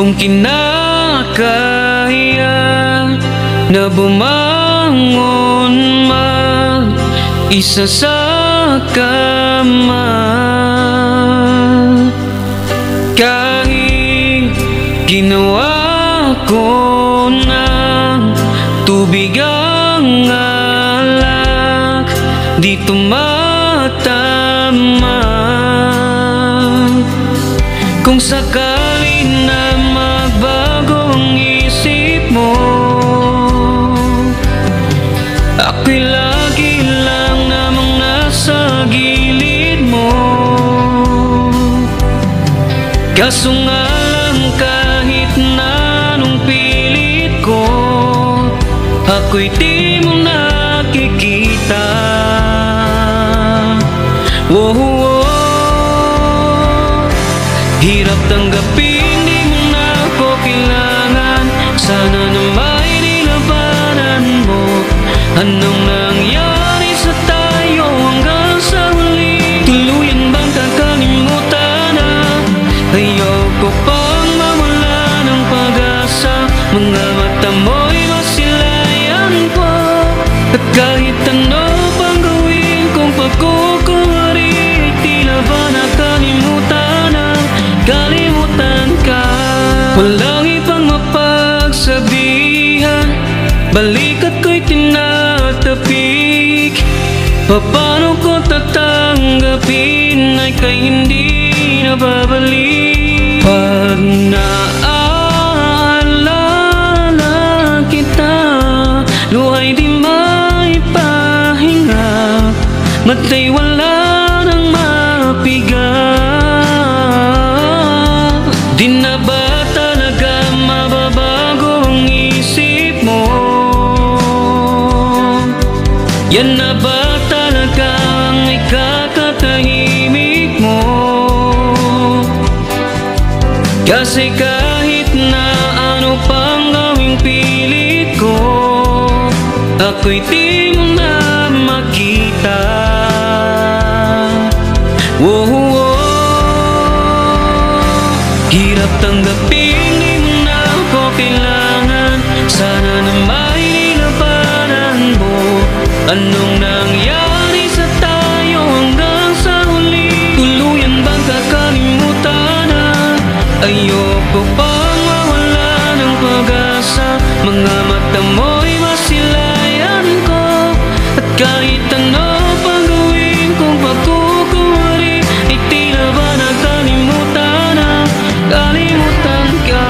Kung kinakaya na bumangon mag-isa sa kama, kahit ginawa ko ng tubig ang alak, di tumatama. Kung sakali na magbago ang isip mo, ako'y lagi lang namang nasa gilid mo. Kaso nga lang kahit na anong pilit ko, ako'y di mo nakikita. Hirap tanggapin, di mo na ako kailangan. Sana na may nilabanan mo. Anong nangyari sa tayo hanggang sa huli? Tuluyan bang kakalimutan na? Ayoko pang mawala ng pag-asa. Mga mata mo'y masilayan ko. At kahit ano pang gawin kong pagkukuwari, tila ba nakalimutan na? Kalimutan ka. Walang ibang mapagsabihan, balikat ko'y tinatapik. Paano ko tatanggapin ay kay hindi na babalik? Pag naaalala kita, luhay di maipahinga, matay wala nang mapiga. Di na ba talaga mababago ang isip mo? Yan na ba talaga ang ikakatahimik mo? Kasi kahit na ano pang gawing pilit ko, ako'y di mo na makita. Hirap tanggapin, di mo na ako kailangan. Sana na may nilabanan mo. Anong nangyari sa tayo hanggang sa huli? Tuluyan bang kakalimutan na? Ayoko pang mawala ng pag-asa. Mga mata mo'y masilayan ko. At kahit ano pang gawin kong pagkukuwari, ay tila ba nakalimutan na? Kalimutan ka.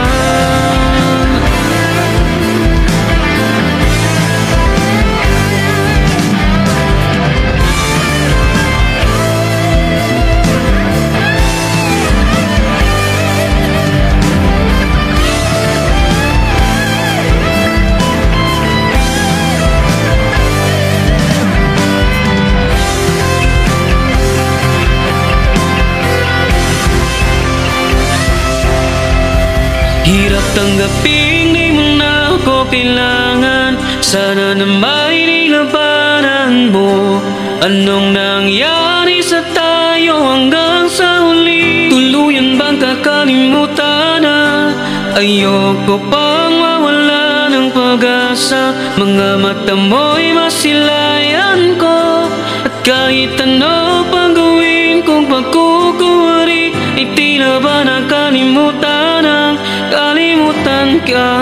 Hirap tanggapin, di mo na ako kailangan. Sana na may nilabanan mo. Anong nangyari sa tayo hanggang sa huli? Tuluyan bang kakalimutan na? Ayoko pang mawala ng pag-asa. Mga mata mo'y masilayan ko. At kahit ano pang gawin kong pagkukuwari, ay tila ba nakalimutan na? Kalimutan ka.